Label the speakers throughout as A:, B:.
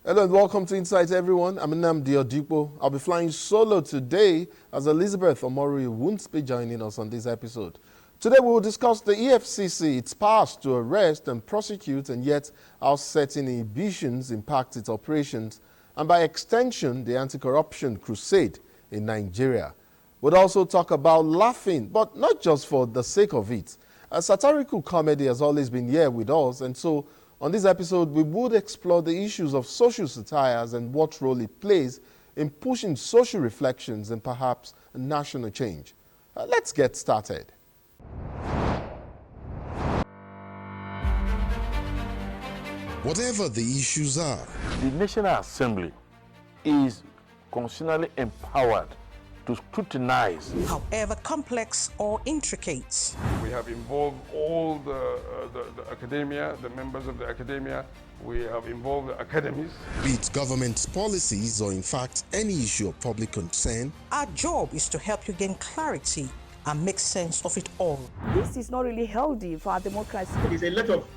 A: Hello and welcome to Insight, everyone. I'm Nnamdi Odipo. I'll be flying solo today as Elizabeth Omori won't be joining us on this episode. Today we will discuss the EFCC, its powers to arrest and prosecute, and yet how certain inhibitions impact its operations, and by extension, the anti-corruption crusade in Nigeria. We'll also talk about laughing, but not just for the sake of it. A satirical comedy has always been here with us, and so on this episode, we would explore the issues of social satires and what role it plays in pushing social reflections and perhaps national change. Let's get started.
B: Whatever the issues are,
C: the National Assembly is constitutionally empowered to scrutinize,
D: however complex or intricate.
E: We have involved all the academia, the members of the academia. We have involved the academies.
B: Be it government policies or in fact any issue of public concern.
D: Our job is to help you gain clarity and make sense of it all.
F: This is not really healthy for our democracy.
G: There's a lot of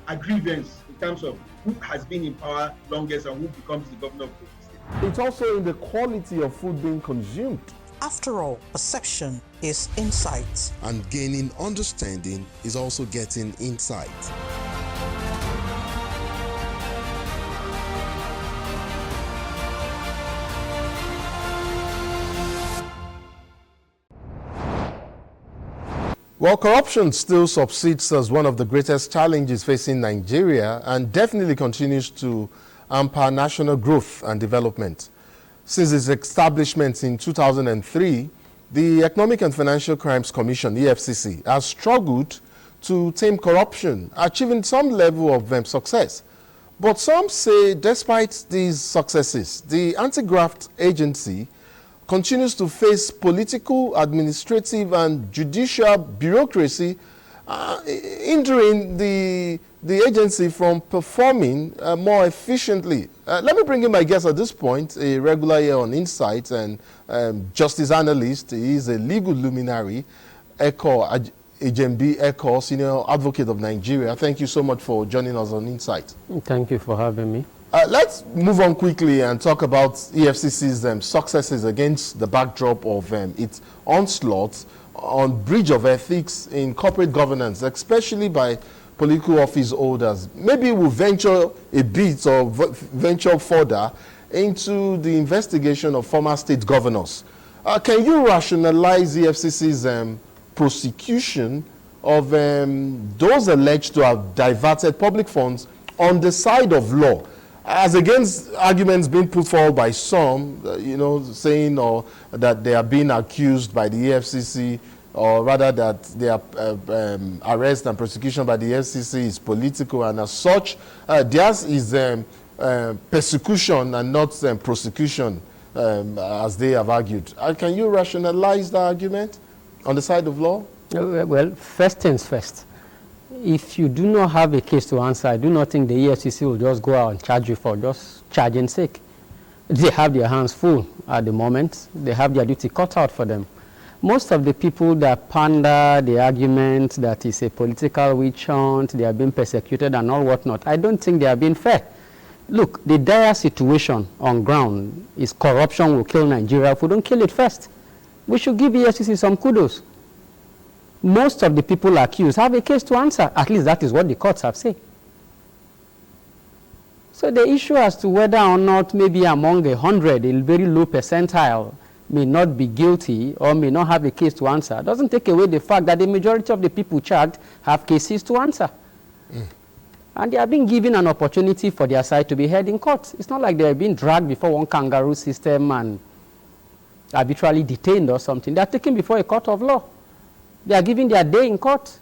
G: aggrievance in terms of who has been in power longest and who becomes the governor of the state.
A: It's also in the quality of food being consumed.
D: After all, perception is insight.
B: And gaining understanding is also getting insight.
A: Well, corruption still subsists as one of the greatest challenges facing Nigeria and definitely continues to hamper national growth and development. Since its establishment in 2003, the Economic and Financial Crimes Commission, EFCC, has struggled to tame corruption, achieving some level of success. But some say despite these successes, the anti-graft agency continues to face political, administrative, and judicial bureaucracy, hindering the agency from performing more efficiently. Let me bring in my guest at this point, a regular here on Insight and justice analyst. He is a legal luminary, Ejembi Eko, senior advocate of Nigeria. Thank you so much for joining us on Insight.
H: Thank you for having me.
A: Let's move on quickly and talk about EFCC's successes against the backdrop of its onslaught on breach of ethics in corporate governance, especially by political office holders. Maybe we'll venture a bit or venture further into the investigation of former state governors. Can you rationalize the EFCC's prosecution of those alleged to have diverted public funds on the side of law, as against arguments being put forward by some, saying that they are being accused by the EFCC, or rather that their arrest and prosecution by the EFCC is political, and as such, theirs is persecution and not prosecution, as they have argued. Can you rationalize the argument on the side of law?
H: Well, first things first. If you do not have a case to answer, I do not think the EFCC will just go out and charge you for just charging sake. They have their hands full at the moment. They have their duty cut out for them. Most of the people that pander the argument that it's a political witch hunt, they are being persecuted and all whatnot, I don't think they are being fair. Look, the dire situation on ground is corruption will kill Nigeria if we don't kill it first. We should give EFCC some kudos. Most of the people accused have a case to answer. At least that is what the courts have said. So the issue as to whether or not maybe among 100, a very low percentile, may not be guilty or may not have a case to answer doesn't take away the fact that the majority of the people charged have cases to answer. And they are being given an opportunity for their side to be heard in court. It's not like they are being dragged before one kangaroo system and arbitrarily detained or something. They are taken before a court of law. They are given their day in court.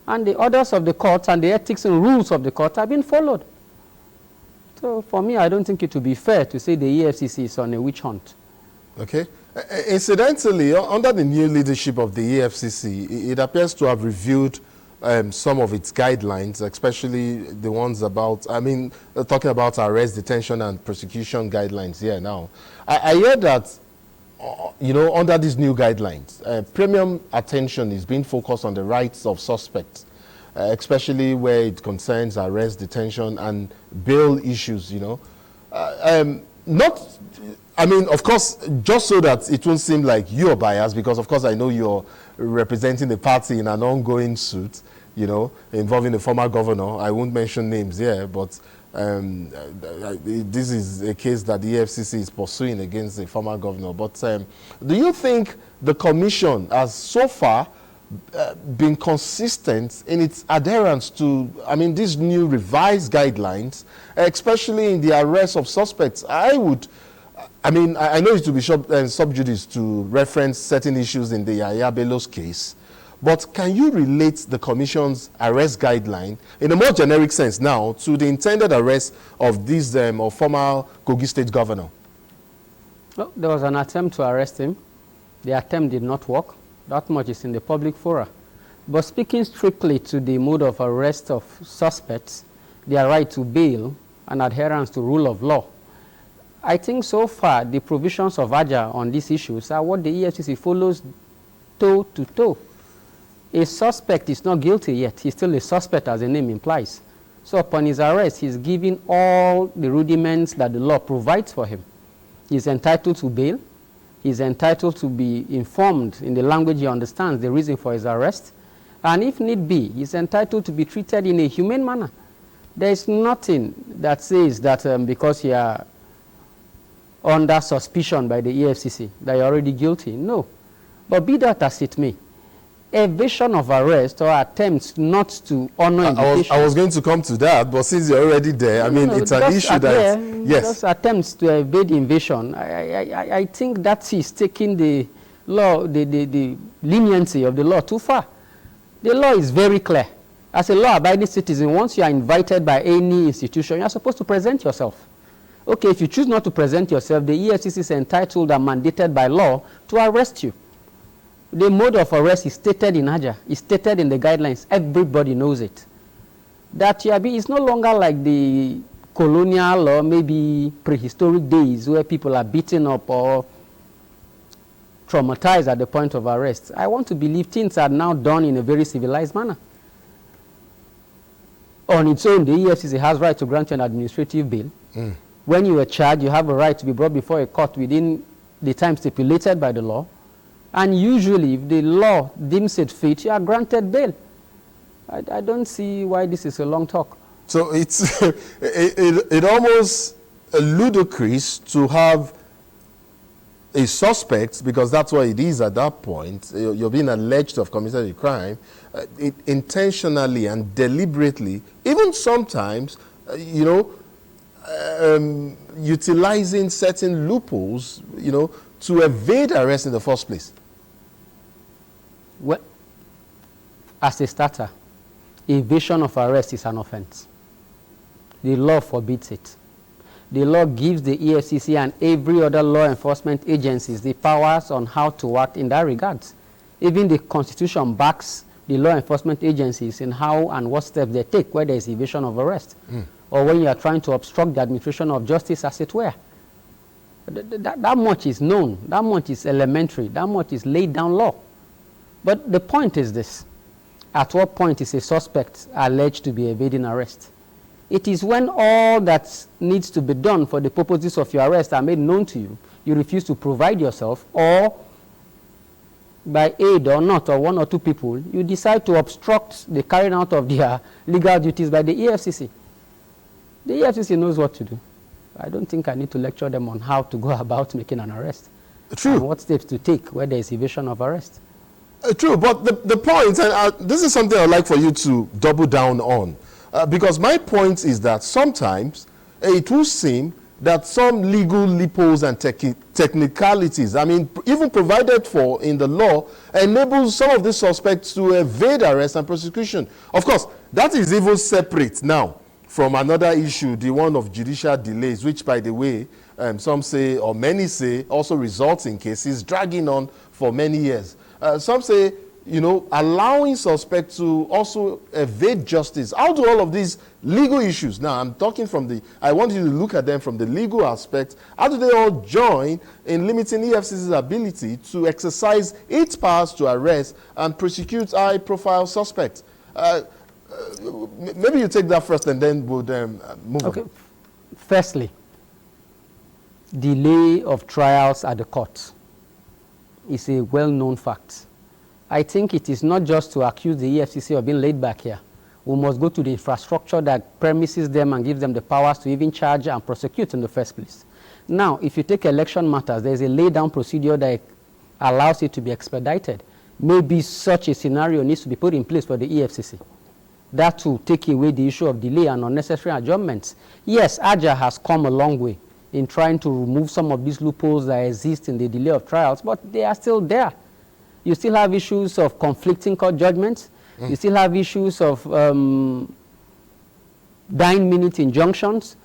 H: And the orders of the court and the ethics and rules of the court have been followed. So for me, I don't think it would be fair to say the EFCC is on a witch hunt.
A: Okay. Incidentally, under the new leadership of the EFCC, it appears to have reviewed some of its guidelines, especially the ones about, talking about arrest, detention, and prosecution guidelines here now. I hear that, under these new guidelines, premium attention is being focused on the rights of suspects. especially where it concerns arrest, detention, and bail issues, you know. Of course, just so that it won't seem like you're biased, because of course I know you're representing the party in an ongoing suit, you know, involving the former governor. I won't mention names here, but this is a case that the EFCC is pursuing against the former governor. But do you think the commission has so far been consistent in its adherence to, these new revised guidelines, especially in the arrest of suspects? I know it will be sub judice to reference certain issues in the Yahya Bello's case, but can you relate the Commission's arrest guideline in a more generic sense now to the intended arrest of this former Kogi State governor?
H: Well, there was an attempt to arrest him. The attempt did not work. That much is in the public fora. But speaking strictly to the mode of arrest of suspects, their right to bail and adherence to rule of law, I think so far the provisions of AJA on these issues are what the EFCC follows toe to toe. A suspect is not guilty yet. He's still a suspect, as the name implies. So upon his arrest, he's given all the rudiments that the law provides for him. He's entitled to bail. He's entitled to be informed in the language he understands the reason for his arrest. And if need be, he's entitled to be treated in a humane manner. There is nothing that says that because you are under suspicion by the EFCC, that you're already guilty. No. But be that as it may, evasion of arrest or attempts not to honor invitation.
A: I was going to come to that, but since you're already there, it's an issue that... Yes.
H: Those attempts to evade invasion, I think that is taking the law, the leniency of the law too far. The law is very clear. As a law-abiding citizen, once you are invited by any institution, you are supposed to present yourself. Okay, if you choose not to present yourself, the EFCC is entitled and mandated by law to arrest you. The mode of arrest is stated in AJA, is stated in the guidelines. Everybody knows it. That is no longer like the colonial or maybe prehistoric days where people are beaten up or traumatized at the point of arrest. I want to believe things are now done in a very civilized manner. On its own, the EFCC has right to grant you an administrative bail. When you are charged, you have a right to be brought before a court within the time stipulated by the law. And usually, if the law deems it fit, you are granted bail. I don't see why this is a long talk.
A: So it's it almost ludicrous to have a suspect, because that's what it is at that point. You're being alleged to have committed a crime, intentionally and deliberately, even sometimes, utilizing certain loopholes, to evade arrest in the first place.
H: Well, as a starter, evasion of arrest is an offense. The law forbids it. The law gives the EFCC and every other law enforcement agencies the powers on how to act in that regard. Even the Constitution backs the law enforcement agencies in how and what steps they take where there is evasion of arrest, or when you are trying to obstruct the administration of justice, as it were. That much is known. That much is elementary. That much is laid down law. But the point is this. At what point is a suspect alleged to be evading arrest? It is when all that needs to be done for the purposes of your arrest are made known to you. You refuse to provide yourself, or by aid or not, or one or two people, you decide to obstruct the carrying out of their legal duties by the EFCC. The EFCC knows what to do. I don't think I need to lecture them on how to go about making an arrest.
A: True.
H: And what steps to take where there is evasion of arrest.
A: True, but the point, and this is something I'd like for you to double down on, because my point is that sometimes it will seem that some legal loopholes and technicalities, even provided for in the law, enables some of these suspects to evade arrest and prosecution. Of course, that is even separate now from another issue, the one of judicial delays, which, by the way, some say, or many say, also results in cases dragging on for many years. Some say, allowing suspects to also evade justice. How do all of these legal issues, now I'm talking I want you to look at them from the legal aspect, how do they all join in limiting EFCC's ability to exercise its powers to arrest and prosecute high-profile suspects? Maybe you take that first and then we'll move on.
H: Firstly, delay of trials at the courts is a well-known fact. I think it is not just to accuse the EFCC of being laid back here. We must go to the infrastructure that premises them and gives them the powers to even charge and prosecute in the first place. Now, if you take election matters, there's a laid-down procedure that allows it to be expedited. Maybe such a scenario needs to be put in place for the EFCC. That will take away the issue of delay and unnecessary adjournments. Yes, Abuja has come a long way in trying to remove some of these loopholes that exist in the delay of trials, but they are still there. You still have issues of conflicting court judgments. You still have issues of dying-minute injunctions,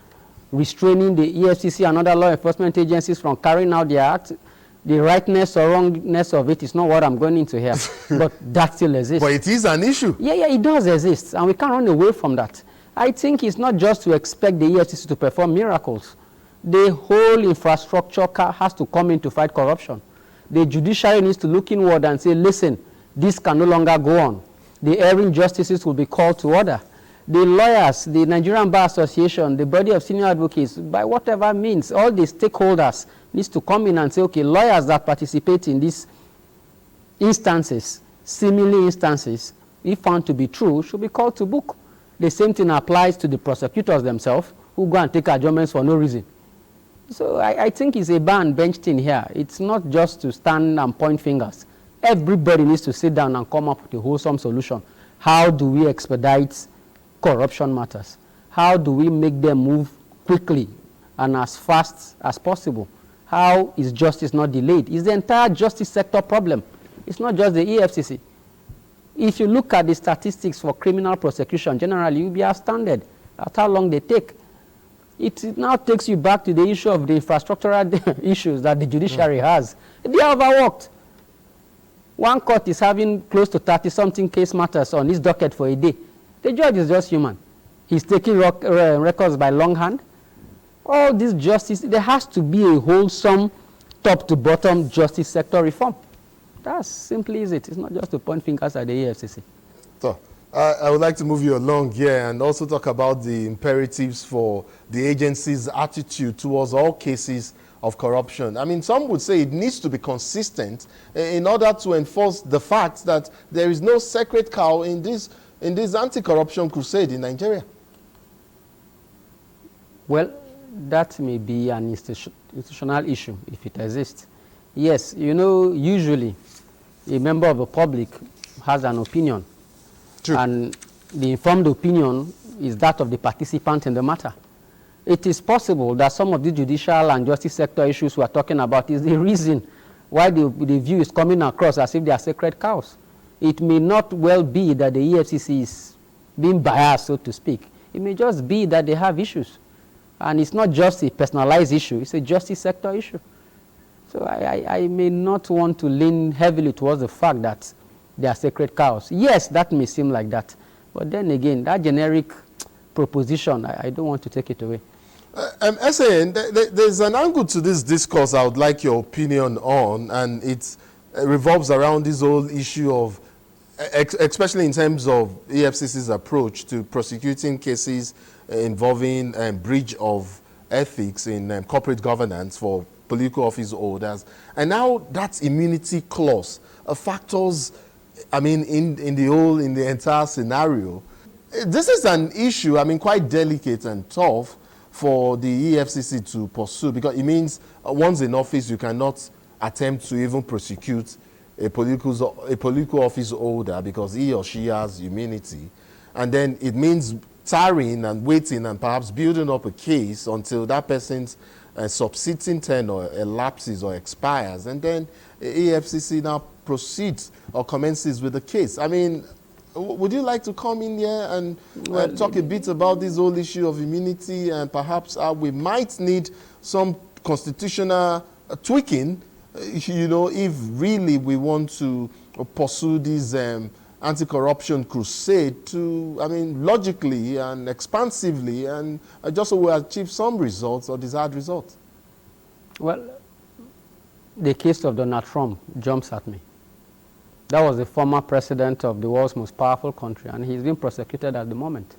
H: restraining the EFCC and other law enforcement agencies from carrying out their act. The rightness or wrongness of it is not what I'm going into here, but that still exists.
A: But it is an issue.
H: Yeah, it does exist, and we can't run away from that. I think it's not just to expect the EFCC to perform miracles. The whole infrastructure has to come in to fight corruption. The judiciary needs to look inward and say, listen, this can no longer go on. The erring justices will be called to order. The lawyers, the Nigerian Bar Association, the body of senior advocates, by whatever means, all the stakeholders needs to come in and say, okay, lawyers that participate in these instances, seemingly instances, if found to be true, should be called to book. The same thing applies to the prosecutors themselves, who go and take adjournments for no reason. So I think it's a bar and bench thing here. It's not just to stand and point fingers. Everybody needs to sit down and come up with a wholesome solution. How do we expedite corruption matters? How do we make them move quickly and as fast as possible? How is justice not delayed? It's the entire justice sector problem. It's not just the EFCC. If you look at the statistics for criminal prosecution, generally you'll be astounded at how long they take. It now takes you back to the issue of the infrastructural issues that the judiciary has. They are overworked. One court is having close to 30-something case matters on his docket for a day. The judge is just human. He's taking records by longhand. All this justice, there has to be a wholesome top-to-bottom justice sector reform. That's simply it. It's not just to point fingers at the EFCC.
A: So, I would like to move you along here and also talk about the imperatives for the agency's attitude towards all cases of corruption. I mean, some would say it needs to be consistent in order to enforce the fact that there is no sacred cow in this anti-corruption crusade in Nigeria.
H: Well, that may be an institutional issue if it exists. Yes, you know, usually a member of the public has an opinion. True. And the informed opinion is that of the participant in the matter. It is possible that some of the judicial and justice sector issues we are talking about is the reason why the view is coming across as if they are sacred cows. It may not well be that the EFCC is being biased, so to speak. It may just be that they have issues. And it's not just a personalized issue, it's a justice sector issue. So I may not want to lean heavily towards the fact that they are sacred cows. Yes, that may seem like that. But then again, that generic proposition, I don't want to take it away.
A: SAN, there's an angle to this discourse I would like your opinion on, and it revolves around this whole issue of, especially in terms of EFCC's approach to prosecuting cases involving breach of ethics in corporate governance for political office holders. And now that immunity clause factors, I mean, in the entire scenario. This is an issue, I mean, quite delicate and tough for the EFCC to pursue, because it means once in office you cannot attempt to even prosecute a political office holder because he or she has immunity. And then it means tarrying and waiting and perhaps building up a case until that person's subsisting tenure elapses or expires, and then EFCC now proceeds or commences with the case. I mean, would you like to come in here and talk a bit about this whole issue of immunity and perhaps we might need some constitutional tweaking, you know, if really we want to pursue this anti-corruption crusade to, I mean, logically and expansively, and just so we achieve some results or desired results?
H: Well, the case of Donald Trump jumps at me. That was the former president of the world's most powerful country, and he's being prosecuted at the moment.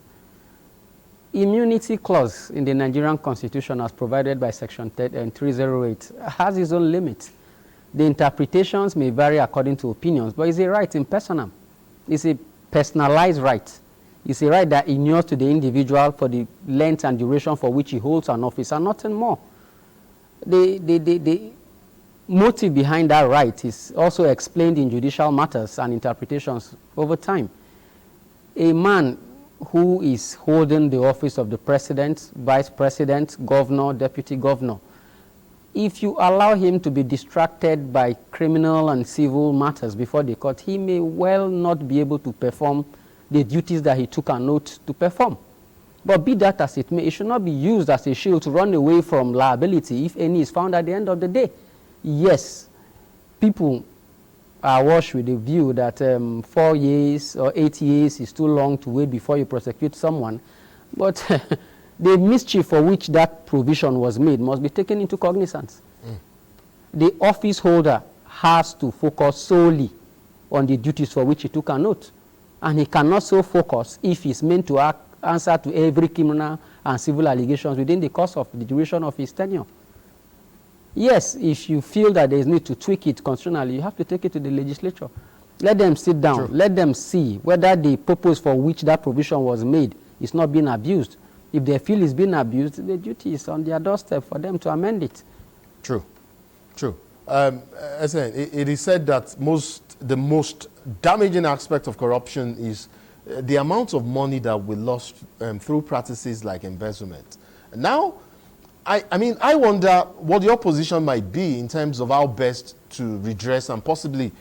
H: Immunity clause in the Nigerian constitution as provided by section 308 has its own limits. The interpretations may vary according to opinions, but it's a right in personam. It's a personalized right. It's a right that inures to the individual for the length and duration for which he holds an office and nothing more. The motive behind that right is also explained in judicial matters and interpretations over time. A man who is holding the office of the president, vice president, governor, deputy governor, if you allow him to be distracted by criminal and civil matters before the court, he may well not be able to perform the duties that he took an oath to perform. But be that as it may, it should not be used as a shield to run away from liability if any is found at the end of the day. Yes, people are washed with the view that 4 years or 8 years is too long to wait before you prosecute someone. But the mischief for which that provision was made must be taken into cognizance. The office holder has to focus solely on the duties for which he took an oath. And he cannot so focus if he's meant to answer to every criminal and civil allegations within the course of the duration of his tenure. Yes, if you feel that there is need to tweak it constitutionally, you have to take it to the legislature. Let them sit down.
A: True.
H: Let them see whether the purpose for which that provision was made is not being abused. If they feel it's being abused, the duty is on their doorstep for them to amend it.
A: True, true. It is said that the most damaging aspect of corruption is the amount of money that we lost through practices like embezzlement. Now, I wonder what your position might be in terms of how best to redress and possibly,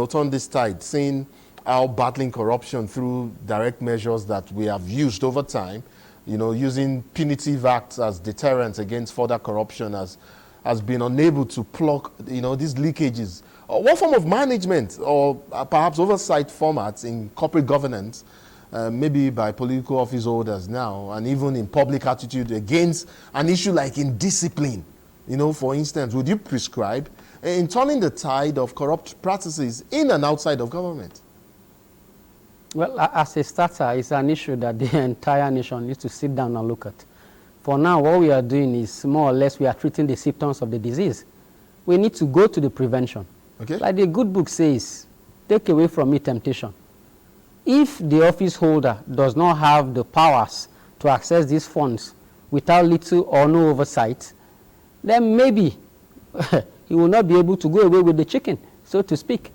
A: turn this tide, seeing how battling corruption through direct measures that we have used over time, using punitive acts as deterrents against further corruption has been unable to plug, these leakages. What form of management or perhaps oversight formats in corporate governance, maybe by political office holders now, and even in public attitude against an issue like indiscipline, for instance, would you prescribe in turning the tide of corrupt practices in and outside of government?
H: Well, as a starter, it's an issue that the entire nation needs to sit down and look at. For now, what we are doing is more or less we are treating the symptoms of the disease. We need to go to the prevention.
A: Okay.
H: Like the good book says, take away from me temptation. If the office holder does not have the powers to access these funds without little or no oversight, then maybe he will not be able to go away with the chicken, so to speak.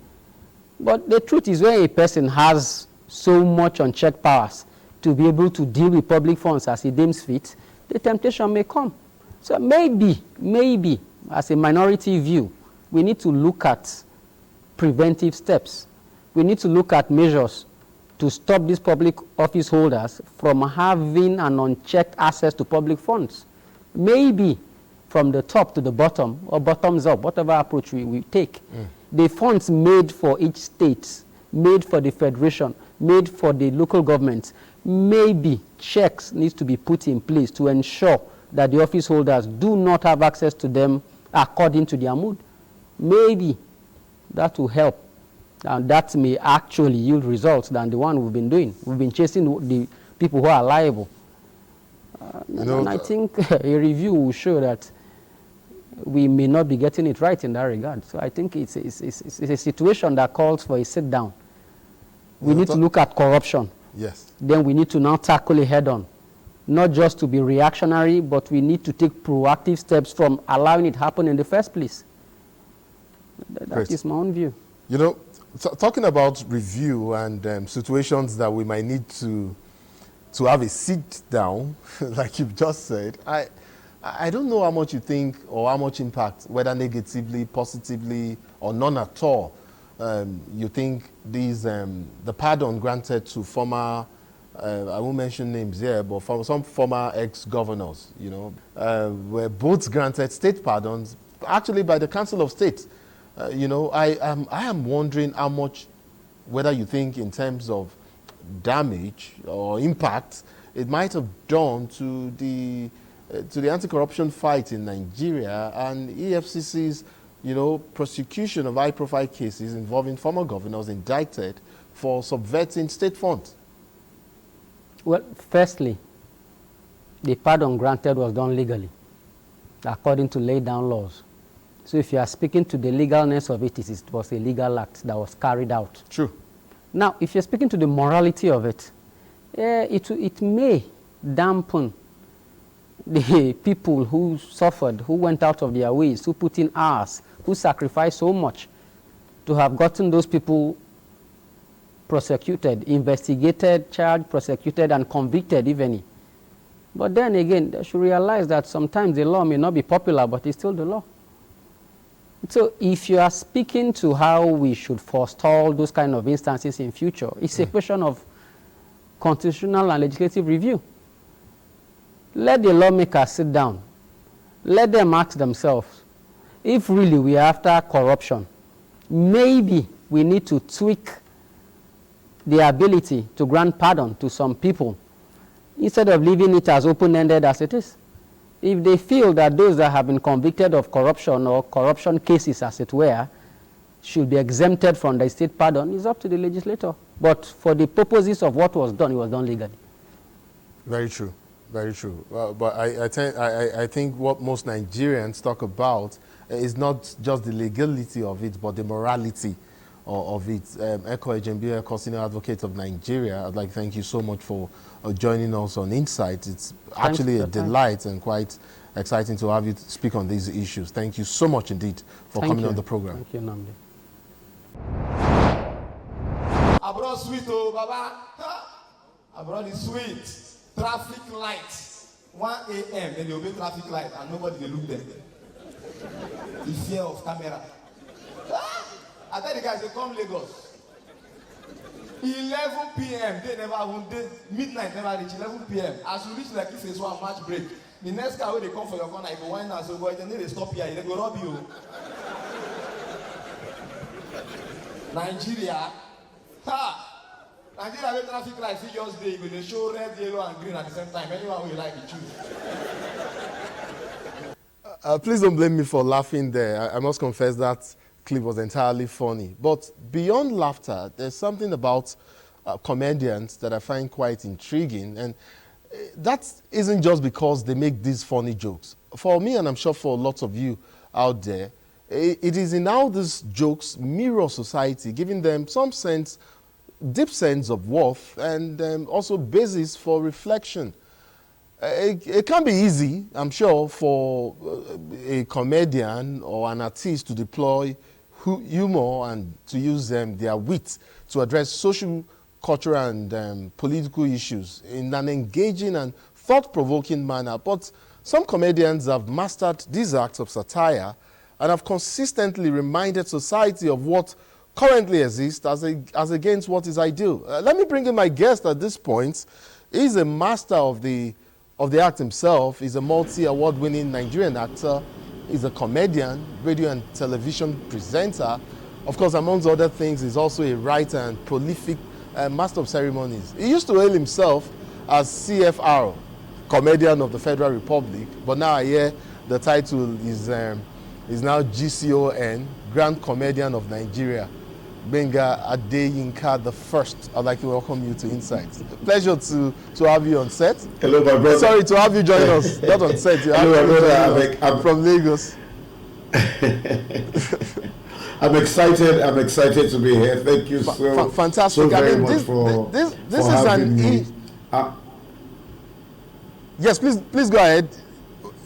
H: But the truth is, when a person has so much unchecked powers to be able to deal with public funds as he deems fit, the temptation may come. So maybe, as a minority view, we need to look at preventive steps. We need to look at measures to stop these public office holders from having an unchecked access to public funds. Maybe from the top to the bottom, or bottoms up, whatever approach we take. The funds made for each state, made for the federation, made for the local governments, maybe checks need to be put in place to ensure that the office holders do not have access to them according to their mood. Maybe that will help, and that may actually yield results than the one we've been doing. We've been chasing the people who are liable. And I think a review will show that we may not be getting it right in that regard. So I think it's a situation that calls for a sit down. We need to look at corruption.
A: Yes.
H: Then we need to now tackle it head on. Not just to be reactionary, but we need to take proactive steps from allowing it happen in the first place. That is my own view.
A: Talking about review and situations that we might need to have a sit down, like you've just said, I don't know how much you think or how much impact, whether negatively, positively, or none at all, you think the pardon granted to former, I won't mention names here, but for some former ex-governors, were both granted state pardons, actually by the Council of State. I am wondering how much, whether you think in terms of damage or impact, it might have done to the anti-corruption fight in Nigeria and EFCC's prosecution of high-profile cases involving former governors indicted for subverting state funds?
H: Well, firstly, the pardon granted was done legally, according to laid down laws. So if you are speaking to the legalness of it, it was a legal act that was carried out.
A: True.
H: Now, if you're speaking to the morality of it, it may dampen the people who suffered, who went out of their ways, who put in hours, who sacrificed so much to have gotten those people prosecuted, investigated, charged, prosecuted, and convicted even. But then again, they should realize that sometimes the law may not be popular, but it's still the law. So if you are speaking to how we should forestall those kind of instances in future, it's a question of constitutional and legislative review. Let the lawmakers sit down. Let them ask themselves, if really we are after corruption, maybe we need to tweak the ability to grant pardon to some people instead of leaving it as open-ended as it is. If they feel that those that have been convicted of corruption or corruption cases, as it were, should be exempted from the state pardon, it's up to the legislator. But for the purposes of what was done, it was done legally.
A: Very true. Very true. But I think what most Nigerians talk about is not just the legality of it, but the morality of it. Eko Ejembi, senior advocate of Nigeria, I'd like to thank you so much for joining us on Insight. It's actually a delight and quite exciting to have you speak on these issues. Thank you so much indeed for coming on the program.
H: Thank you, Namdi.
I: I brought sweet, oh, Baba. I brought the sweet. Traffic light. 1 a.m. Then they obey traffic light and nobody they look them. The fear of camera. I tell the guys, they come Lagos. 11 p.m. They never won. Midnight never reach 11 p.m. As you reach like this is one match break. The next car when they come for your corner, you go wine and so boy, then they stop here. They go rob you. Nigeria. Ha! Nigeria with traffic light, see just day, but they show red, yellow, and green at the same time. Anyone you like, you choose.
A: Please don't blame me for laughing there. I must confess that clip was entirely funny. But beyond laughter, there's something about comedians that I find quite intriguing. And that isn't just because they make these funny jokes. For me, and I'm sure for lots of you out there, it is in how these jokes mirror society, giving them some sense, deep sense of worth, and also basis for reflection. It can be easy, I'm sure, for a comedian or an artist to deploy humor and to use their wit to address social, cultural, and political issues in an engaging and thought-provoking manner. But some comedians have mastered these acts of satire and have consistently reminded society of what currently exists as against what is ideal. Let me bring in my guest at this point. He's a master of the act himself. He's a multi-award-winning Nigerian actor. He's a comedian, radio and television presenter. Of course, amongst other things, he's also a writer and prolific master of ceremonies. He used to hail himself as CFR, Comedian of the Federal Republic, but now I hear the title is now GCON, Grand Comedian of Nigeria. Benga Adeyinka the First. I'd like to welcome you to Insights. Pleasure to have you on set.
J: Hello, my brother.
A: Sorry to have you join us. Not on set.
J: Hello, my brother.
A: I'm from Lagos.
J: I'm excited to be here. Thank you
A: fantastic.
J: so very much for having me.
A: Yes, please go ahead.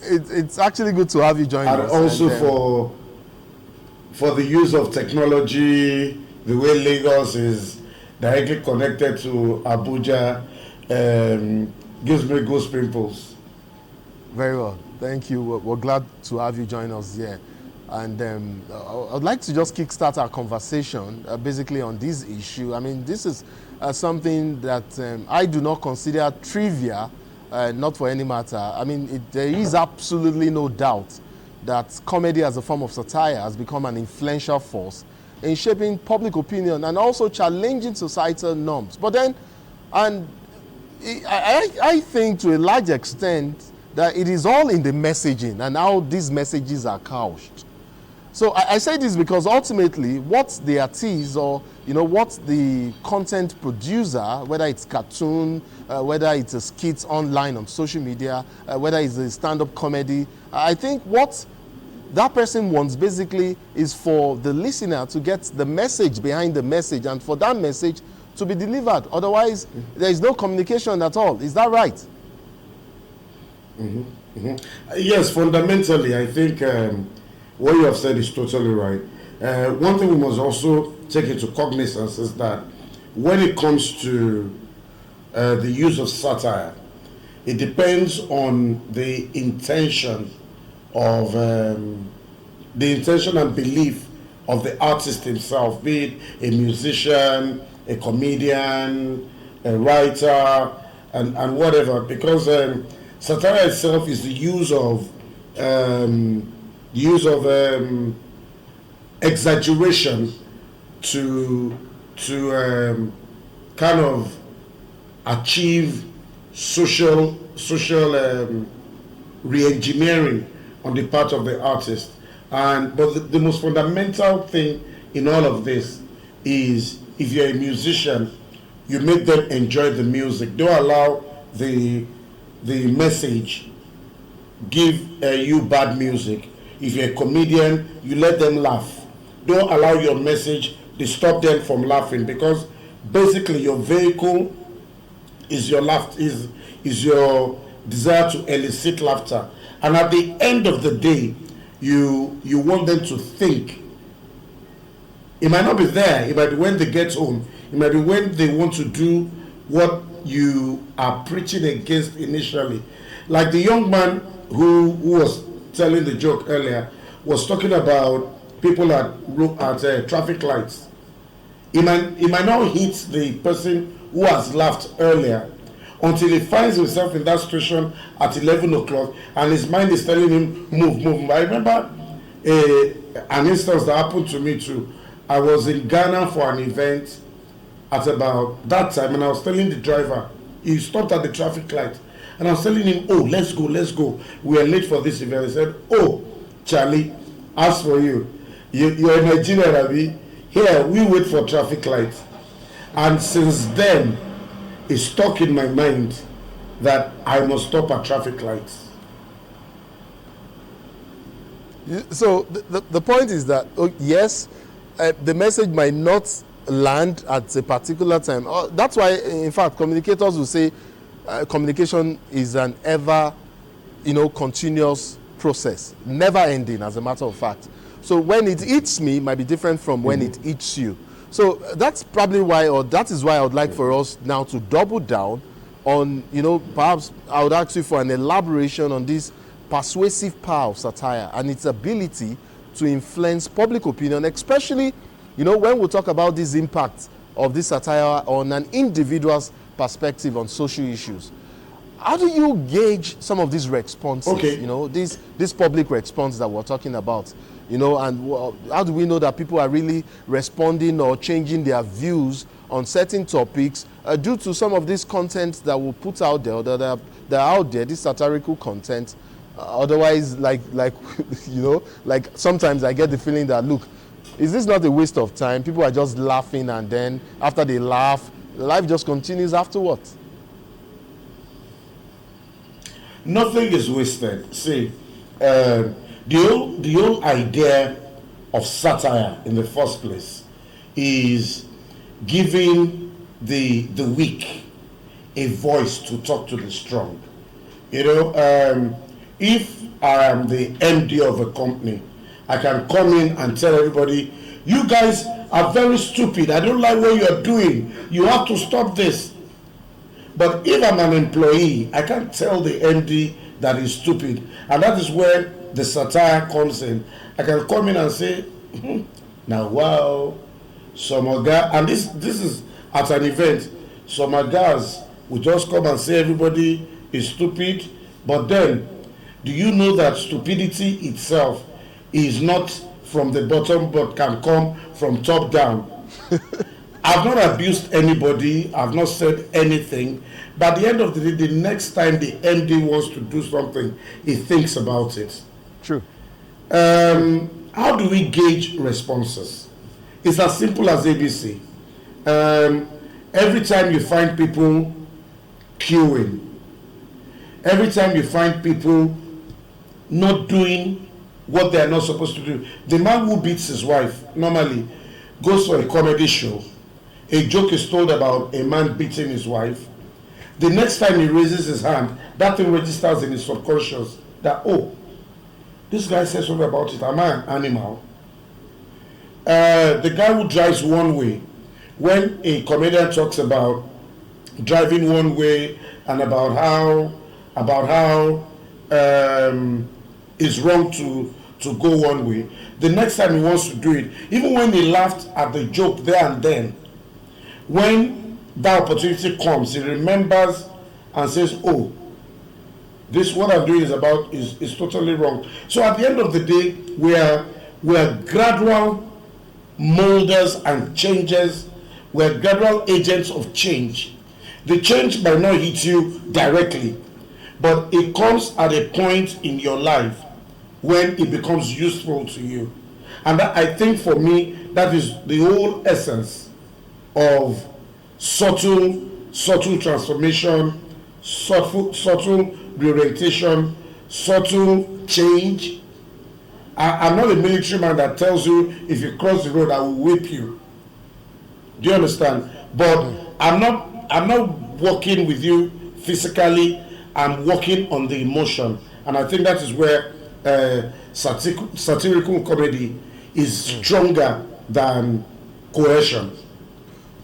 A: It's actually good to have you join us.
J: And also for the use of technology, the way Lagos is directly connected to Abuja, gives me goose pimples.
A: Very well. Thank you. We're glad to have you join us here. And I'd like to just kickstart our conversation basically on this issue. I mean, this is something that I do not consider trivia, not for any matter. I mean, there is absolutely no doubt that comedy as a form of satire has become an influential force in shaping public opinion and also challenging societal norms. But then, and I think to a large extent that it is all in the messaging and how these messages are couched. So I say this because ultimately what the artist or what the content producer, whether it's cartoon, whether it's a skit online on social media, whether it's a stand-up comedy, I think what that person wants basically is for the listener to get the message behind the message and for that message to be delivered. Otherwise, there is no communication at all. Is that right?
J: Yes, fundamentally, I think what you have said is totally right. One thing we must also take into cognizance is that when it comes to the use of satire, it depends on the intention of the intention and belief of the artist himself, be it a musician, a comedian, a writer, and whatever. Because satire itself is the use of exaggeration to kind of achieve social re-engineering on the part of the artist. But the most fundamental thing in all of this is, if you're a musician, you make them enjoy the music. Don't allow the message give you bad music. If you're a comedian, you let them laugh. Don't allow your message stop them from laughing, because basically your vehicle is your laugh, is your desire to elicit laughter. And at the end of the day, you want them to think. It might not be there. It might be when they get home. It might be when they want to do what you are preaching against initially. Like the young man who was telling the joke earlier was talking about people at traffic lights. It might not hit the person who has laughed earlier until he finds himself in that situation at 11 o'clock and his mind is telling him, move. I remember an instance that happened to me too. I was in Ghana for an event at about that time, and I was telling the driver, he stopped at the traffic light, and I was telling him, oh, let's go. We are late for this event. He said, oh, Charlie, as for you, you're in Nigeria, Abi. Here, we wait for traffic lights. And since then, it's stuck in my mind that I must stop at traffic lights.
A: So the point is that, yes, the message might not land at a particular time. That's why, in fact, communicators will say communication is an ever, continuous process, never ending, as a matter of fact. So when it hits me, it might be different from when it hits you. So that's probably why, or that is why I would like for us now to double down on, perhaps I would ask you for an elaboration on this persuasive power of satire and its ability to influence public opinion, especially, when we talk about this impact of this satire on an individual's perspective on social issues. How do you gauge some of these responses?
J: Okay.
A: This public response that we're talking about, and how do we know that people are really responding or changing their views on certain topics due to some of this content that we put out there, or that are out there, this satirical content? Otherwise, like sometimes I get the feeling that, look, is this not a waste of time? People are just laughing, and then after they laugh, life just continues afterwards.
J: Nothing is wasted. See, the whole idea of satire in the first place is giving the weak a voice to talk to the strong. If I am the MD of a company, I can come in and tell everybody, you guys are very stupid. I don't like what you're doing. You have to stop this. But if I'm an employee, I can't tell the MD that he's stupid. And that is where the satire comes in. I can come in and say, now, wow, some guy, and this is at an event, some guys will just come and say everybody is stupid. But then, do you know that stupidity itself is not from the bottom, but can come from top down? I've not abused anybody. I've not said anything. But at the end of the day, the next time the MD wants to do something, he thinks about it.
A: True.
J: And how do we gauge responses? It's as simple as ABC. Every time you find people queuing, every time you find people not doing what they are not supposed to do, the man who beats his wife normally goes for a comedy show. A joke is told about a man beating his wife. The next time he raises his hand, that thing registers in his subconscious that, oh, this guy said something about it. Am I an animal? The guy who drives one way, when a comedian talks about driving one way and about how it's wrong to go one way, the next time he wants to do it, even when he laughed at the joke there and then, when that opportunity comes, he remembers and says, oh, this what I'm doing is totally wrong. So at the end of the day, we are gradual molders and changers. We're gradual agents of change. The change might not hit you directly, but it comes at a point in your life when it becomes useful to you. And that, I think for me, that is the whole essence of subtle transformation, subtle reorientation, subtle change. I'm not a military man that tells you if you cross the road I will whip you. Do you understand? But I'm not working with you physically. I'm working on the emotion, and I think that is where satirical comedy is stronger than coercion.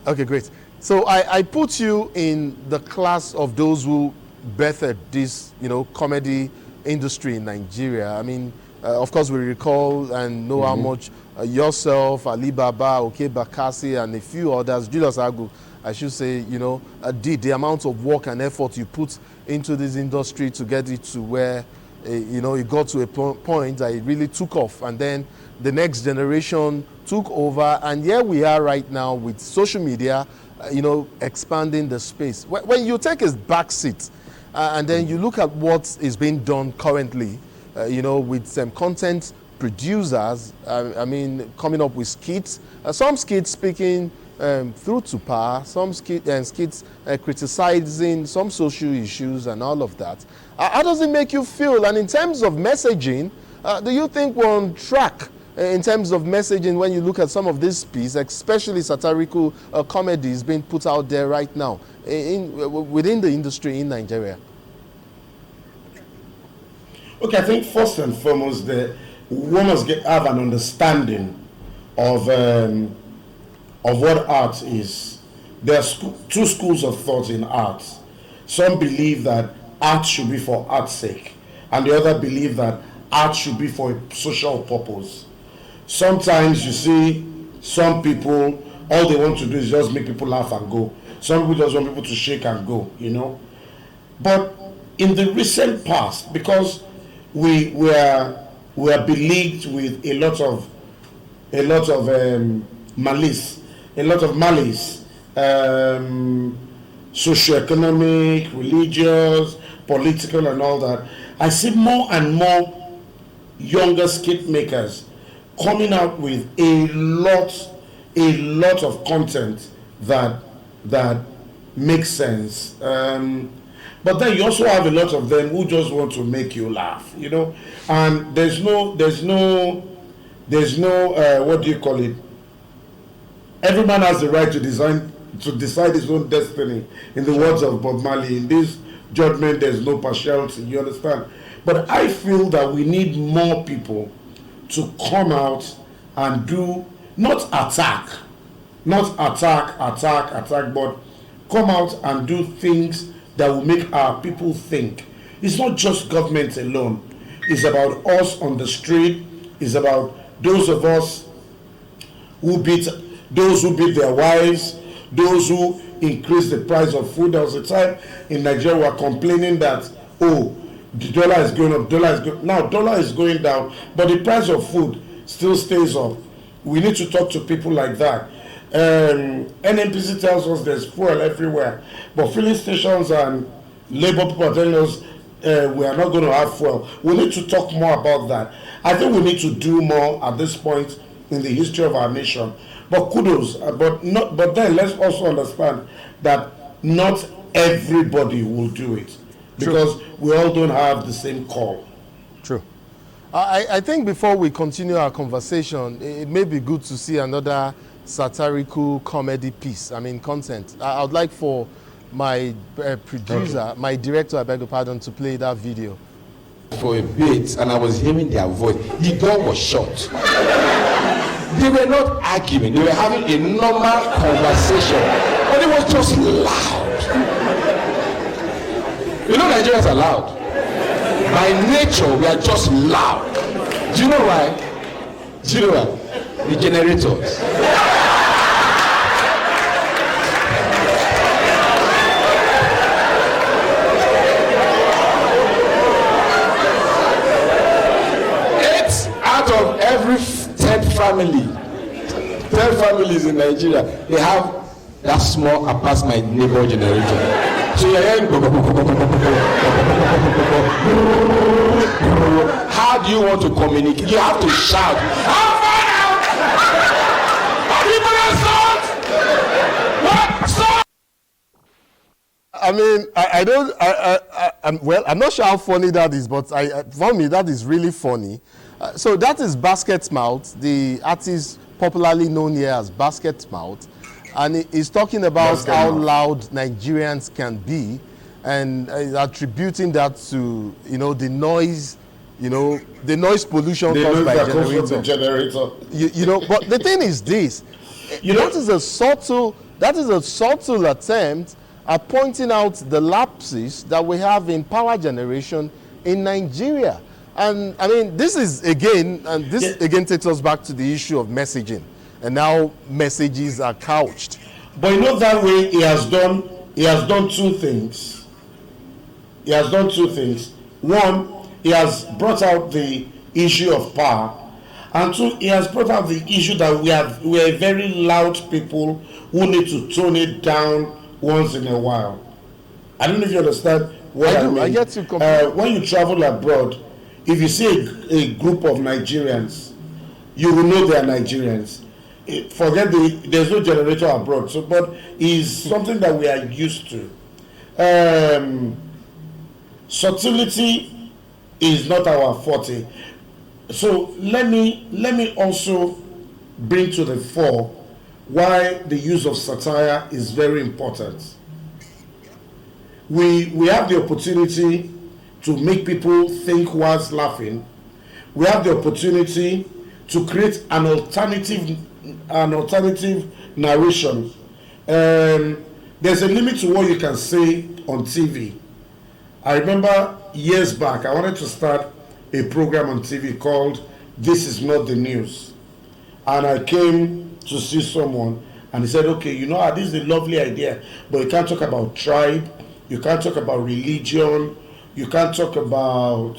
A: Okay, great. So I put you in the class of those who birthed this, comedy industry in Nigeria. I mean, of course, we recall and know how much yourself, Ali Baba, Oke Bakassi, and a few others, Julius Agu, I should say, did the amount of work and effort you put into this industry to get it to where, it got to a point that it really took off. And then the next generation took over. And here we are right now with social media, expanding the space. When you take a back seat and then you look at what is being done currently, with some content producers, coming up with skits, some skits speaking through to power, some skits criticizing some social issues and all of that. How does it make you feel? And in terms of messaging, do you think we're on track in terms of messaging when you look at some of these pieces, especially satirical comedies being put out there right now within the industry in Nigeria?
J: Okay, I think first and foremost, one must have an understanding of what art is. There are two schools of thought in art. Some believe that art should be for art's sake, and the other believe that art should be for a social purpose. Sometimes you see some people, all they want to do is just make people laugh and go. Some people just want people to shake and go, But in the recent past, because we are beleaguered with a lot of malice, socioeconomic, religious, political, and all that. I see more and more younger skit makers coming out with a lot of content that makes sense. But then you also have a lot of them who just want to make you laugh, and there's no what do you call it? Every man has the right to decide his own destiny. In the words of Bob Marley, in this judgment there's no partiality, you understand? But I feel that we need more people to come out and do, not attack, but come out and do things that will make our people think. It's not just government alone. It's about us on the street. It's about those of us who beat their wives, those who increase the price of food. There was a time in Nigeria we were complaining that, the dollar is going up, Now dollar is going down, but the price of food still stays up. We need to talk to people like that. NNPC tells us there's fuel everywhere, but filling stations and labor people are telling us we are not going to have fuel. We need to talk more about that. I think we need to do more at this point in the history of our nation. But kudos, but then let's also understand that not everybody will do it, because we all don't have the same call.
A: True. I think before we continue our conversation, it may be good to see another satirical comedy piece, content. I would like for my producer, my director, I beg your pardon, to play that video.
K: For a bit, and I was hearing their voice. The door was shut. They were not arguing. They were having a normal conversation, but it was just loud. You know, Nigerians are loud. By nature, we are just loud. Do you know why? Do you know why? The generators. Out of every 10 families in Nigeria, they have that small past my neighbor generator. So you're hearing, how do you want to communicate? You have to shout. How far out? People are salt? What? Salt?
A: I'm not sure how funny that is, but for me, that is really funny. So that is Basket Mouth, the artist popularly known here as Basket Mouth, and he's talking about how loud Nigerians can be, and attributing that to the noise, the noise pollution caused by
J: the generator.
A: But the thing is this, that is a subtle attempt at pointing out the lapses that we have in power generation in Nigeria. And this is again takes us back to the issue of messaging, and now messages are couched.
J: But that way he has done two things. One, he has brought out the issue of power, and two, he has brought out the issue that we are very loud people who need to tone it down once in a while. I don't know if you understand what I mean.
A: I get you completely.
J: When you travel abroad, if you see a group of Nigerians, you will know they are Nigerians. There's no generator abroad, but it's something that we are used to. Subtlety is not our forte. So let me also bring to the fore why the use of satire is very important. We have the opportunity to make people think whilst laughing. We have the opportunity to create an alternative narration. There's a limit to what you can say on TV. I remember years back, I wanted to start a program on TV called This Is Not the News. And I came to see someone and he said, okay, this is a lovely idea, but you can't talk about tribe, you can't talk about religion, you can't talk about,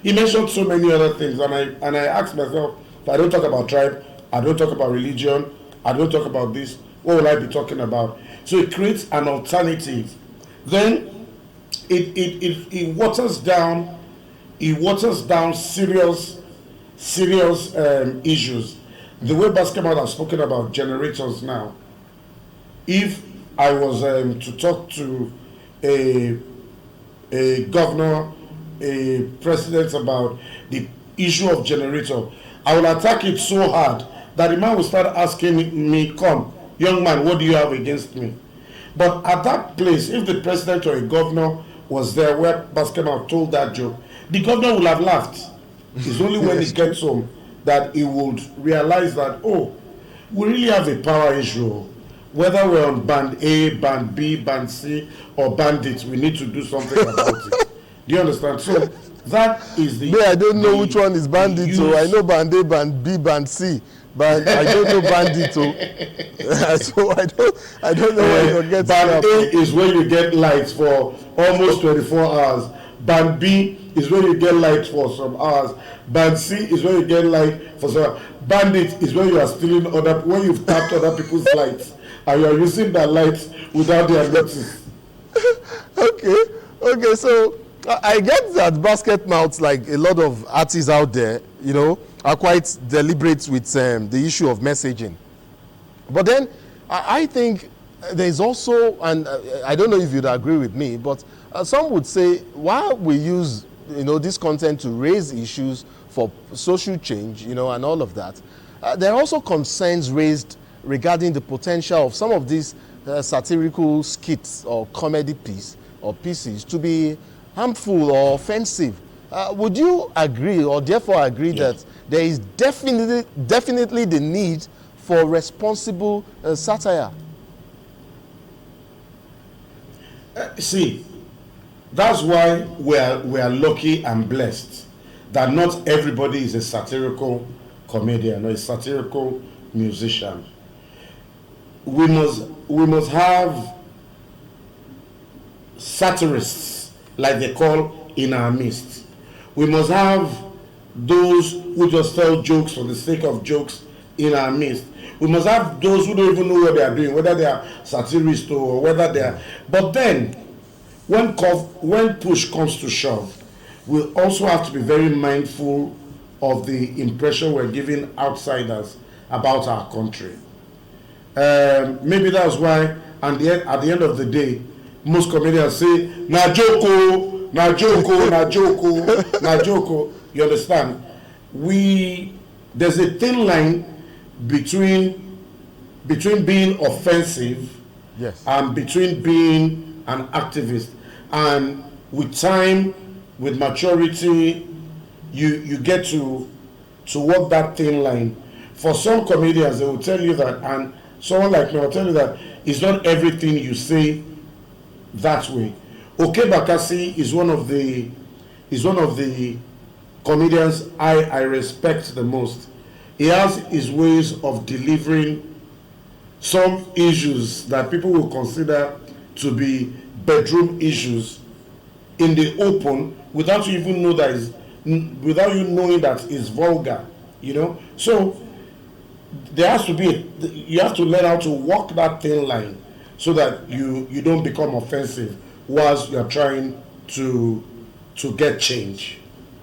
J: he mentioned so many other things, and I asked myself, if I don't talk about tribe, I don't talk about religion, I don't talk about this, what will I be talking about? So it creates an alternative. Then it waters down serious issues. The way Basketball has spoken about generators now, if I was to talk to a governor, a president about the issue of generator, I will attack it so hard that the man will start asking me, come, young man, what do you have against me? But at that place, if the president or a governor was there where Basketball told that joke, the governor would have laughed. It's only when he gets home that he would realize that, oh, we really have a power issue. Whether we're on band A, band B, band C, or bandits, we need to do something about it. Do you understand? So that is the...
A: I don't know which one is bandit, so I know band A, band B, band C, but I don't know bandit. So I don't know where you get
J: band A is where you get lights for almost 24 hours. Band B is where you get light for some hours. Band C is where you get light for some hours. Bandit is where you are stealing when you've tapped other people's lights and you are using that light without their notice.
A: Okay. Okay, so I get that basket mouths, like a lot of artists out there, you know, are quite deliberate with the issue of messaging. But then I think there's also, and I don't know if you'd agree with me, but some would say while we use, you know, this content to raise issues for social change, you know, and all of that, there are also concerns raised regarding the potential of some of these satirical skits or comedy pieces to be harmful or offensive. Would you agree, or therefore agree, that there is definitely the need for responsible satire?
J: See, that's why we are lucky and blessed that not everybody is a satirical comedian or a satirical musician. We must have satirists, like they call, in our midst. We must have those who just tell jokes for the sake of jokes in our midst. We must have those who don't even know what they are doing, whether they are satirists or whether they are. But then, when push comes to shove, we also have to be very mindful of the impression we're giving outsiders about our country. Maybe that's why, at the end of the day, most comedians say, "Na joko, na joko, na joko, na joko." You understand? There's a thin line between being offensive,
A: yes,
J: and between being an activist. And with time, with maturity, you get to walk that thin line. For some comedians, they will tell you that, and someone like me will tell you that it's not everything you say that way. Oke Bakassi is one of the comedians I respect the most. He has his ways of delivering some issues that people will consider to be bedroom issues in the open without you even know that without you knowing that it's vulgar, you know. So there has to be you have to learn how to walk that thin line so that you don't become offensive whilst you're trying to get change.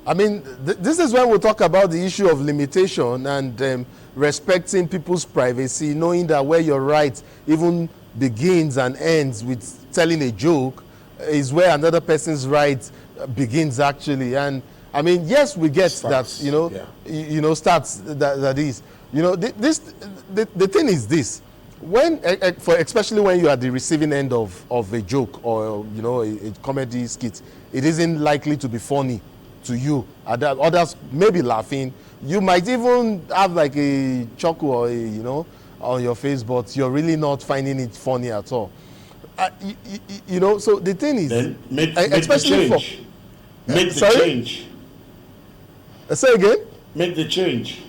A: I mean, this is when we talk about the issue of limitation and respecting people's privacy, knowing that where your right even begins and ends with telling a joke is where another person's right begins, actually. And I mean, yes, we get starts, that, you know, yeah. Starts that is, you know, the thing is this: when, especially when you are the receiving end of a joke or, you know, a comedy skit, it isn't likely to be funny to you. Others may be laughing. You might even have like a chuckle or you know, on your face, but you're really not finding it funny at all. You know, so the thing is,
J: then make especially the change. Make the change.
A: Say again.
J: Make the change.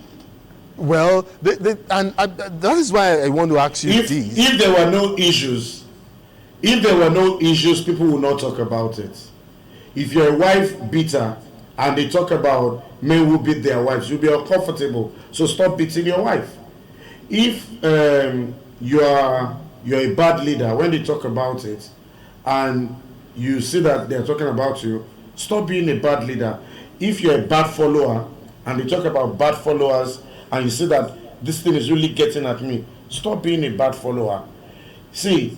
A: Well, that is why I want to ask you this.
J: If there were no issues, people will not talk about it. If you're a wife beater and they talk about men who beat their wives, you'll be uncomfortable. So stop beating your wife. If you're a bad leader, when they talk about it and you see that they're talking about you, stop being a bad leader. If you're a bad follower and they talk about bad followers and you see that this thing is really getting at me, stop being a bad follower. See,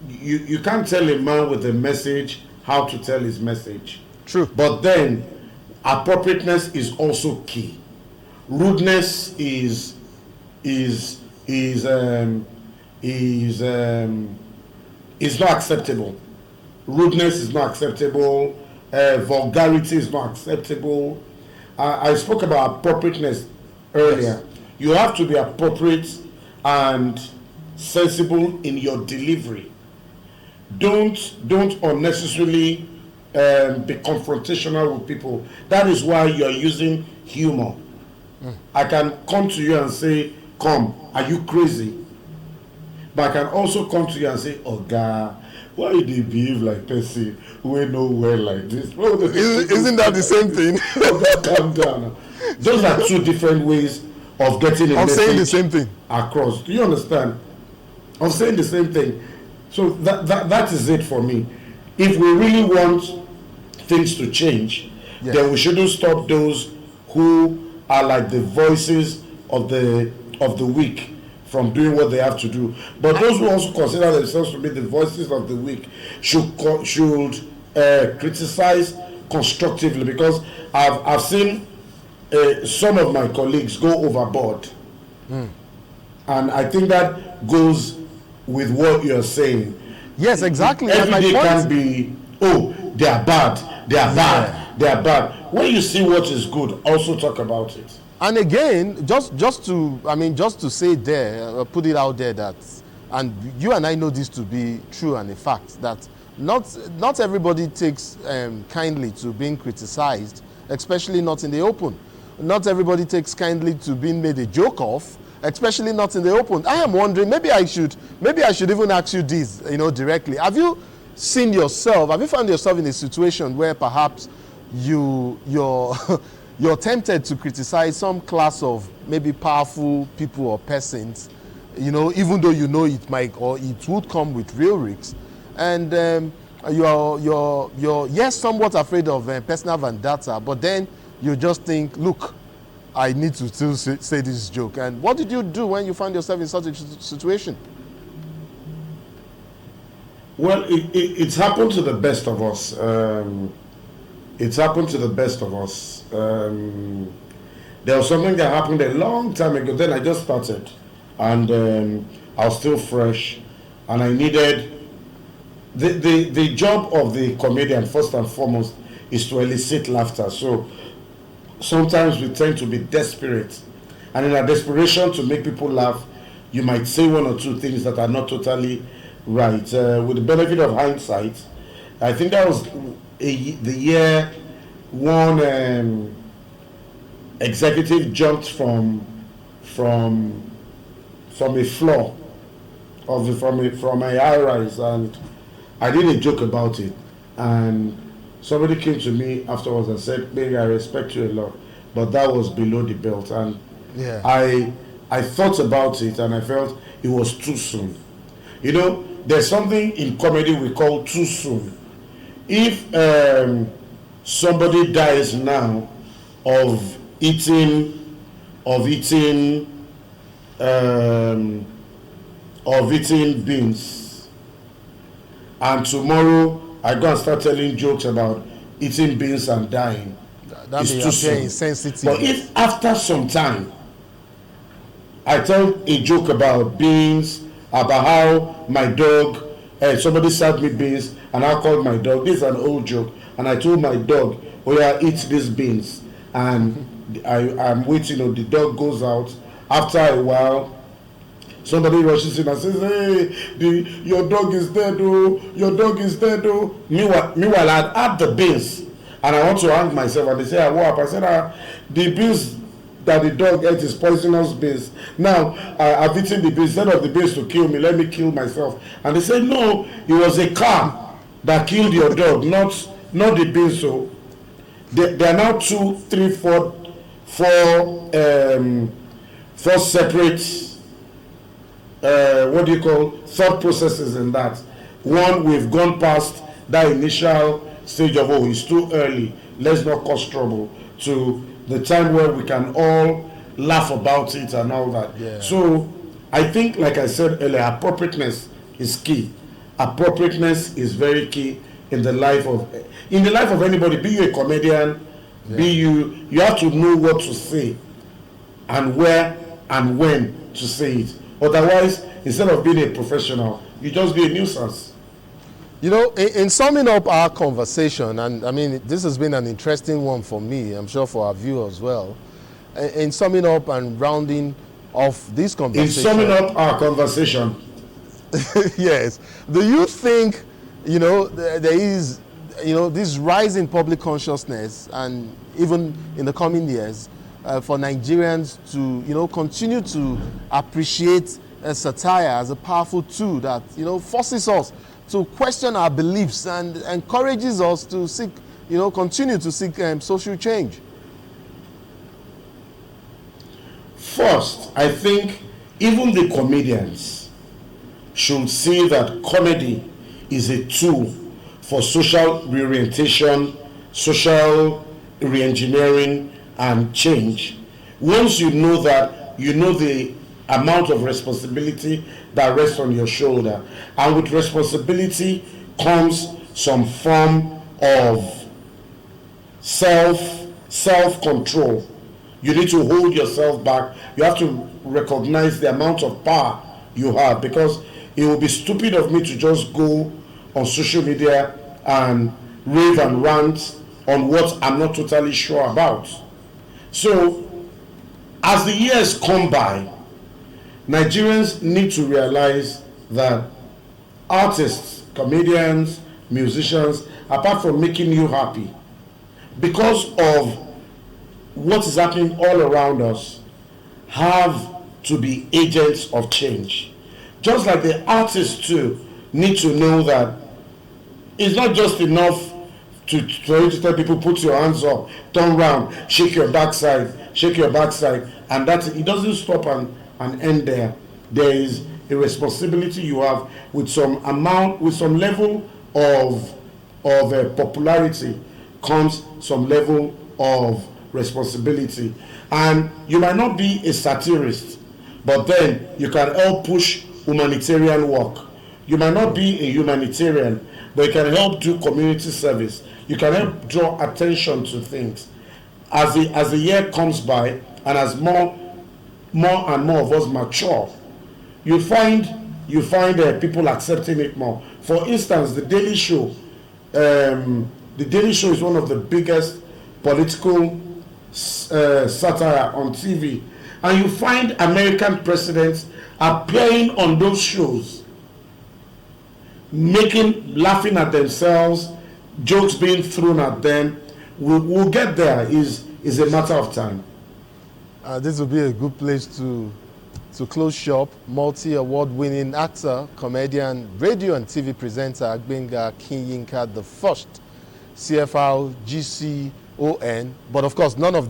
J: you can't tell a man with a message how to tell his message.
A: True.
J: But then appropriateness is also key. Rudeness is not acceptable. Rudeness is not acceptable. Vulgarity is not acceptable. I spoke about appropriateness earlier. Yes. You have to be appropriate and sensible in your delivery. Don't unnecessarily be confrontational with people. That is why you are using humor. I can come to you and say, "Come, are you crazy?" But I can also come to you and say, "Oh God, why do they behave like person who ain't nowhere like this?"
A: Isn't that the same thing?
J: Calm down. Those are two different ways of getting a message
A: saying the same thing
J: across. Do you understand? I'm saying the same thing. So that is it for me. if we really want things to change, then we shouldn't stop those who are like the voices of the weak from doing what they have to do. But those who also consider themselves to be the voices of the weak should criticize constructively, because I've seen some of my colleagues go overboard, and I think that goes with what you're saying.
A: Yes, exactly.
J: Every day can be, oh, they are bad, they are bad, they are bad. When you see what is good, also talk about it.
A: And again, just to say there, put it out there that, and you and I know this to be true and a fact, that not everybody takes kindly to being criticized, especially not in the open. Not everybody takes kindly to being made a joke of, especially not in the open. I am wondering, maybe I should even ask you this, directly. Have you found yourself in a situation where perhaps you're tempted to criticize some class of maybe powerful people or persons, even though it might, or it would come with real risks, and you're somewhat afraid of personal vendetta, but then you just think, look, I need to still say this joke. And what did you do when you found yourself in such a situation?
J: Well, it's happened to the best of us. It's happened to the best of us. There was something that happened a long time ago. Then I just started, and I was still fresh, and I needed the job of the comedian, first and foremost, is to elicit laughter. So sometimes we tend to be desperate, and in our desperation to make people laugh, you might say one or two things that are not totally right. With the benefit of hindsight, I think that was the year one executive jumped from a floor from a high rise, and I did a joke about it, and somebody came to me afterwards and said, "Maybe I respect you a lot, but that was below the belt." And I thought about it, and I felt it was too soon. There's something in comedy we call too soon. If somebody dies now of eating beans, and tomorrow I go and start telling jokes about eating beans and dying, it's too soon.
A: Insensitive.
J: But if after some time I tell a joke about beans, about how my dog, somebody served me beans and I called my dog, this is an old joke, and I told my dog, "Oh yeah, eat these beans," and I'm waiting, the dog goes out. After a while, somebody rushes in and says, "Hey, your dog is dead, oh, your dog is dead, oh." Meanwhile, I'd had the beans and I want to hang myself, and they say, "What happened?" I said, the beans that the dog ate is poisonous beans. Now, I've eaten the beans. Instead of the beans to kill me, let me kill myself. And they said, "No, it was a car that killed your dog, not the beans." So there are now 2, 3, 4 separate thought processes in that. One, we've gone past that initial stage of, oh, it's too early, let's not cause trouble, to the time where we can all laugh about it and all that.
A: Yeah.
J: So I think, like I said earlier, appropriateness is key. Appropriateness is very key in the life of anybody, be you a comedian, be you have to know what to say and where and when to say it. Otherwise, instead of being a professional, you just be a nuisance.
A: In summing up our conversation, and I mean, this has been an interesting one for me, I'm sure for our viewers as well. In summing up and rounding off this conversation.
J: In summing up our conversation.
A: Yes. Do you think, there is, this rise in public consciousness, and even in the coming years, for Nigerians to, continue to appreciate satire as a powerful tool that, forces us to question our beliefs and encourages us to seek, continue to seek social change?
J: First, I think even the comedians should see that comedy is a tool for social reorientation, social reengineering, and change. Once you know that, you know the amount of responsibility that rests on your shoulder. And with responsibility comes some form of self-control. You need to hold yourself back. You have to recognize the amount of power you have, because it would be stupid of me to just go on social media and rave and rant on what I'm not totally sure about. So, as the years come by, Nigerians need to realize that artists, comedians, musicians, apart from making you happy, because of what is happening all around us, have to be agents of change. Just like the artists too need to know that it's not just enough for you to tell people, put your hands up, turn around, shake your backside, and that's it. It doesn't stop and end there. There is a responsibility you have with some level of popularity comes some level of responsibility. And you might not be a satirist, but then you can help push humanitarian work. You might not be a humanitarian, but you can help do community service. You can help draw attention to things. As the year comes by, and as more and more of us mature, you find people accepting it more. For instance, the Daily Show. The Daily Show is one of the biggest political satire on TV, and you find American presidents appearing on those shows, laughing at themselves, jokes being thrown at them. We'll get there. Is a matter of time.
A: This will be a good place to close shop. Multi-award-winning actor, comedian, radio and TV presenter Agbenga Kinyinka, the first CFR GCON. But of course, none of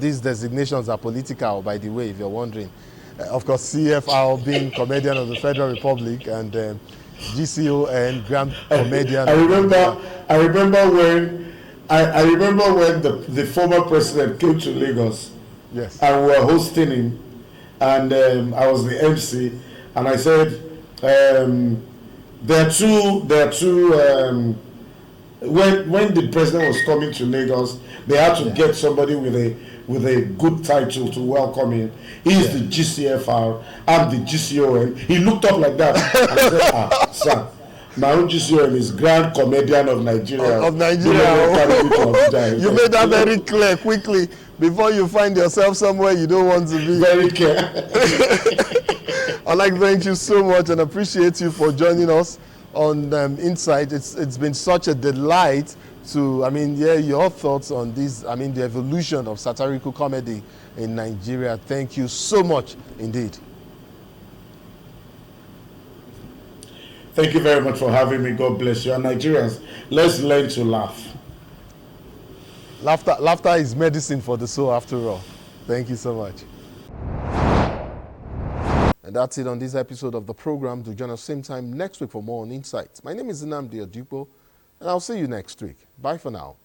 A: these designations are political, by the way, if you're wondering. Of course, CFR being comedian of the Federal Republic, and GCON, Grand Comedian.
J: I remember when the former president came to Lagos.
A: Yes.
J: And we were hosting him, and I was the MC, and I said, there are two. When the president was coming to Lagos, they had to get somebody with a good title to welcome him. He's the GCFR, I'm the GCON. He looked up like that and said, sir, my own GCON is Grand Comedian of Nigeria.
A: Of Nigeria. You made that very clear quickly before you find yourself somewhere you don't want to be.
J: Very clear.
A: I'd like to thank you so much and appreciate you for joining us on Insight. It's been such a delight to, hear your thoughts on this, the evolution of satirical comedy in Nigeria. Thank you so much indeed.
J: Thank you very much for having me. God bless you. And Nigerians, let's learn to laugh.
A: Laughter is medicine for the soul, after all. Thank you so much. And that's it on this episode of the program. Do join us same time next week for more on Insights. My name is Nnamdi Adupo, and I'll see you next week. Bye for now.